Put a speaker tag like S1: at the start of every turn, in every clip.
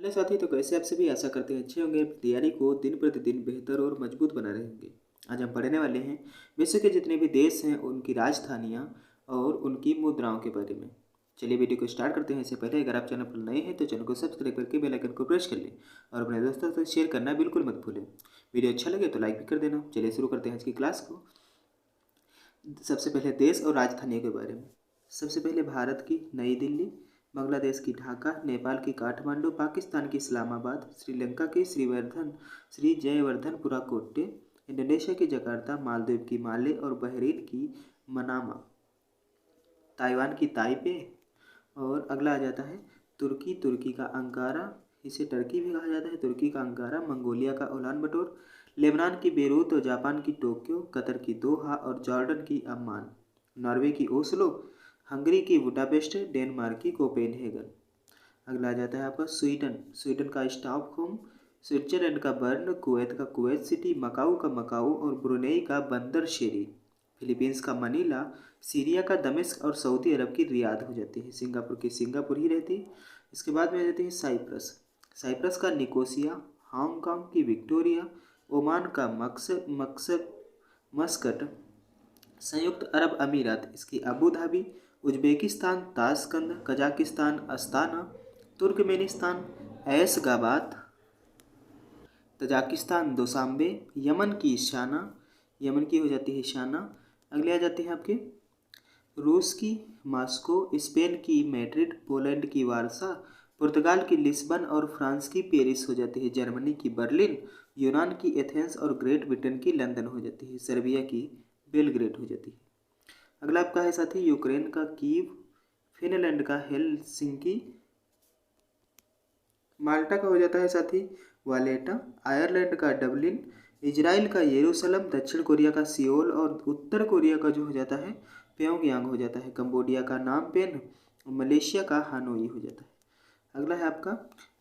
S1: Hello साथी, तो कैसे आप सभी आशा करते हैं अच्छे होंगे। अपनी तैयारी को दिन प्रतिदिन बेहतर और मजबूत बना रहे होंगे। आज हम पढ़ने वाले हैं विश्व के जितने भी देश हैं उनकी राजधानियाँ और उनकी मुद्राओं के बारे में। चलिए वीडियो को स्टार्ट करते हैं। इससे पहले अगर आप चैनल पर नए हैं तो चैनल को सब्सक्राइब करके बेल आइकन को प्रेस कर लें और अपने दोस्तों से शेयर करना बिल्कुल मत भूलें। वीडियो अच्छा लगे तो लाइक भी कर देना। चलिए शुरू करते हैं आज की क्लास को। सबसे पहले देश और राजधानियों के बारे में। सबसे पहले भारत की नई दिल्ली, बांग्लादेश की ढाका, नेपाल की काठमांडू, पाकिस्तान की इस्लामाबाद, श्रीलंका की श्री जयवर्धनपुरा कोट्टे, इंडोनेशिया की जकार्ता, मालदीव की माले और बहरीन की मनामा, ताइवान की ताइपे। और अगला आ जाता है तुर्की का अंकारा, इसे टर्की भी कहा जाता है, तुर्की का अंकारा, मंगोलिया का उलान बटोर, लेबनान की बेरूत और जापान की टोक्यो, कतर की दोहा और जॉर्डन की अम्मान, नॉर्वे की ओस्लो, हंगरी की बुडापेस्ट, डेनमार्क की कोपेनहेगन। अगला आ जाता है आपका स्वीडन का स्टॉकहोम, स्विट्जरलैंड का बर्न, कुवैत का कुवैत सिटी, मकाऊ का मकाऊ और ब्रुनेई का बंदर शेरी, फिलीपींस का मनीला, सीरिया का दमिश्क और सऊदी अरब की रियाद हो जाती है। सिंगापुर की सिंगापुर ही रहती है। इसके बाद में आ जाती है साइप्रस का निकोसिया, हांगकांग की विक्टोरिया, ओमान का मस्कट, संयुक्त अरब अमीरात इसकी Abu Dhabi, Uzbekistan Tashkent, Kazakhstan Astana, Turkmenistan Ashgabat, Tajikistan Dushanbe, Yemen की हो जाती है शाना। अगले आ जाते हैं आपके रूस की मॉस्को, स्पेन की मैड्रिड, पोलैंड की वारसा, पुर्तगाल की लिस्बन और फ्रांस की पेरिस हो जाती है, जर्मनी की बर्लिन, यूनान की एथेंस और ग्रेट ब्रिटेन की लंदन हो जाती है, सर्बिया की बेलग्रेड हो जाती है। अगला आपका है साथी यूक्रेन का कीव, फिनलैंड का हेलसिंकी, माल्टा का हो जाता है साथी वालेटा, आयरलैंड का डबलिन, इजराइल का यरूशलेम, दक्षिण कोरिया का सियोल और उत्तर कोरिया का जो हो जाता है प्योंगयांग हो जाता है, कंबोडिया का नाम पेन, मलेशिया का हानोई हो जाता है। अगला है आपका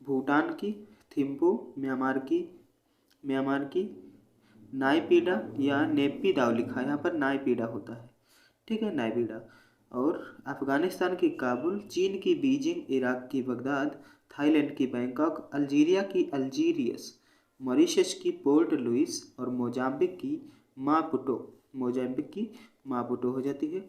S1: भूटान की थिम्पू, म्यांमार की नाइपीडा या नेपीडाव लिखा है यहाँ पर, नाइपीडा होता है, ठीक है, नाइपीडा। और अफगानिस्तान की काबुल, चीन की बीजिंग, इराक की बगदाद, थाईलैंड की बैंकॉक, अल्जीरिया की अल्जीरियस, मॉरिशस की पोर्ट लुइस और मोजाम्बिक की मापुटो हो जाती है।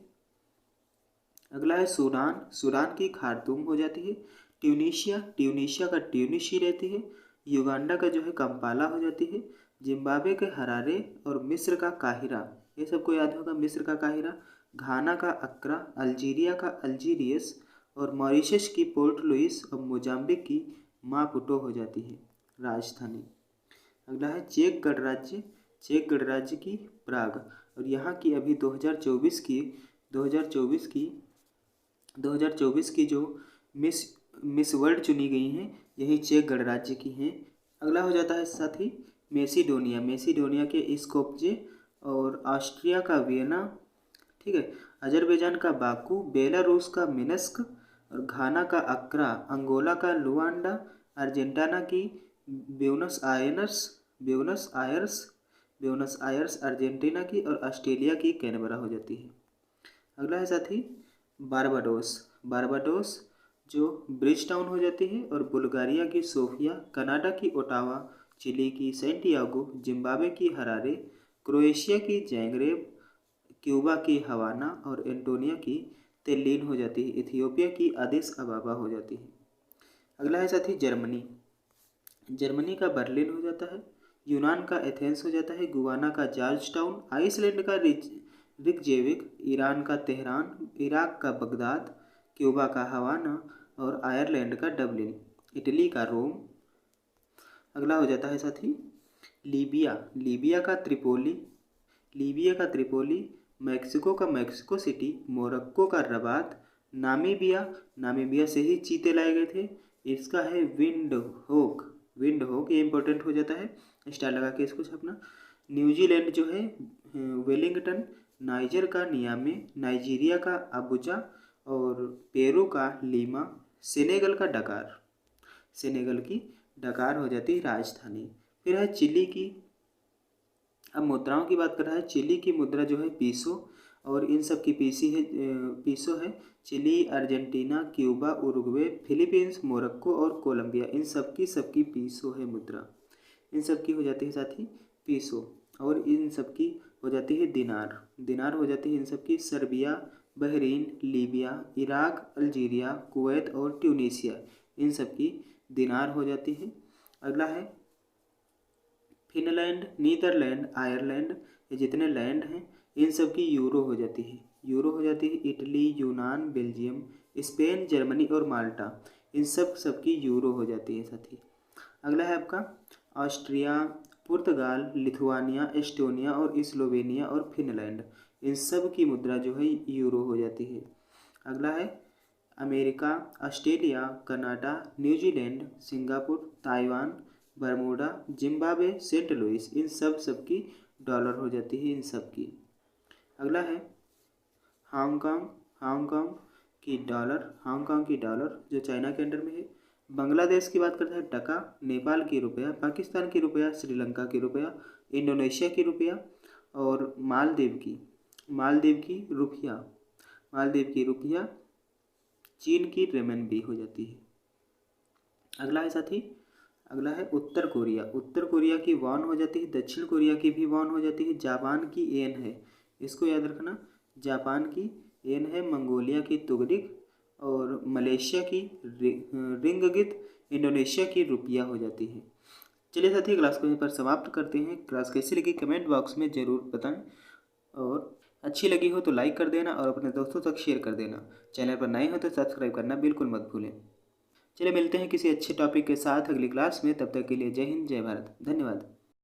S1: अगला है सूडान की खार्तूम हो जाती है। ट्यूनीशिया का ट्यूनिशी रहती है। युगांडा का जो है कंपाला हो जाती है। जिम्बाब्वे के हरारे और मिस्र का काहिरा, ये सबको याद होगा, मिस्र का काहिरा। घाना का अक्रा, अल्जीरिया का अल्जीरियस और मॉरिशस की पोर्ट लुइस और मोजाम्बिक की मापुटो हो जाती है राजधानी। अगला है चेक गणराज्य की प्राग, और यहाँ की अभी 2024 की जो मिस वर्ल्ड चुनी गई हैं यही चेक गणराज्य की हैं। अगला हो जाता है साथी मेसिडोनिया के स्कोप्जे और ऑस्ट्रिया का वियना, ठीक है, अजरबैजान का बाकू, बेलारूस का मिन्स्क और घाना का अक्रा, अंगोला का लुआंडा, अर्जेंटीना की ब्यूनस आयर्स अर्जेंटीना की और ऑस्ट्रेलिया की कैनबरा हो जाती है। अगला है साथी बारबाडोस जो ब्रिज टाउन हो जाती है, और बुल्गारिया की सोफिया, कनाडा की ओटावा, चिली की सैंटियागो, जिम्बाब्वे की हरारे, क्रोएशिया की जैग्रेब, क्यूबा की हवाना और एंटोनिया की तेल्लीन हो जाती है, इथियोपिया की अदिस अबाबा हो जाती है। अगला है साथी जर्मनी का बर्लिन हो जाता है, यूनान का एथेंस हो जाता है, गुआना का जॉर्ज टाउन, आइसलैंड का रिकजेविक, ईरान का तेहरान, इराक का बगदाद, क्यूबा का हवाना और आयरलैंड का डबलिन, इटली का रोम। अगला हो जाता है साथी लीबिया का त्रिपोली, मैक्सिको का मैक्सिको सिटी, मोरक्को का रबात, नामीबिया से ही चीते लाए गए थे, इसका है विंड होक, ये इंपॉर्टेंट हो जाता है, स्टार लगा के इसको छपना। न्यूजीलैंड जो है वेलिंगटन, नाइजर का नियामे, नाइजीरिया का अबुजा और पेरू का लीमा, सेनेगल की डकार हो जाती है राजधानी। फिर है चिली की, अब मुद्राओं की बात कर रहा है, चिली की मुद्रा जो है पीसो और इन सब की पीसो है Chile, Argentina, Cuba, Uruguay, Philippines, Morocco और कोलंबिया, इन सबकी पीसो है मुद्रा। इन सब की हो जाती है साथी पीसो, और इन सब की हो जाती है दिनार। दिनार हो जाती है इन सब की Serbia, Bahrain, Libya, Iraq, Algeria, Kuwait और ट्यूनीसिया, इन सब की दिनार हो जाती है। अगला है फिनलैंड, नीदरलैंड, आयरलैंड, ये जितने लैंड हैं इन सब की यूरो हो जाती है। यूरो हो जाती है इटली, यूनान, बेल्जियम, स्पेन, जर्मनी और माल्टा, इन सबकी यूरो हो जाती है साथी। अगला है आपका ऑस्ट्रिया, पुर्तगाल, लिथुआनिया, एस्टोनिया और स्लोवेनिया और फिनलैंड, इन सब की मुद्रा जो है यूरो हो जाती है। अगला है America, Australia, Canada, New Zealand, Singapore, Taiwan, Bermuda, Zimbabwe, Saint Louis, इन सबकी डॉलर हो जाती है इन सब की। अगला है हांगकांग, हांगकांग की डॉलर जो चाइना के अंडर में है। बांग्लादेश की बात करते हैं टका, नेपाल की रुपया, पाकिस्तान की रुपया, श्रीलंका की रुपया, इंडोनेशिया की रुपया और मालदीव की रुपया, चीन की रेमनबी हो जाती है। अगला है साथी, अगला है उत्तर कोरिया की वॉन हो जाती है, दक्षिण कोरिया की भी वॉन हो जाती है, जापान की येन है, इसको याद रखना, जापान की येन है, मंगोलिया की तुगरिक और मलेशिया की रिंगगित, इंडोनेशिया की रुपया हो जाती है। चलिए साथी क्लास को यहीं पर समाप्त करते हैं। क्लास कैसी लगी कमेंट बॉक्स में ज़रूर बताएं, और अच्छी लगी हो तो लाइक कर देना और अपने दोस्तों तक शेयर कर देना। चैनल पर नए हो तो सब्सक्राइब करना बिल्कुल मत भूलें। चलिए मिलते हैं किसी अच्छे टॉपिक के साथ अगली क्लास में, तब तक के लिए जय हिंद, जय भारत, धन्यवाद।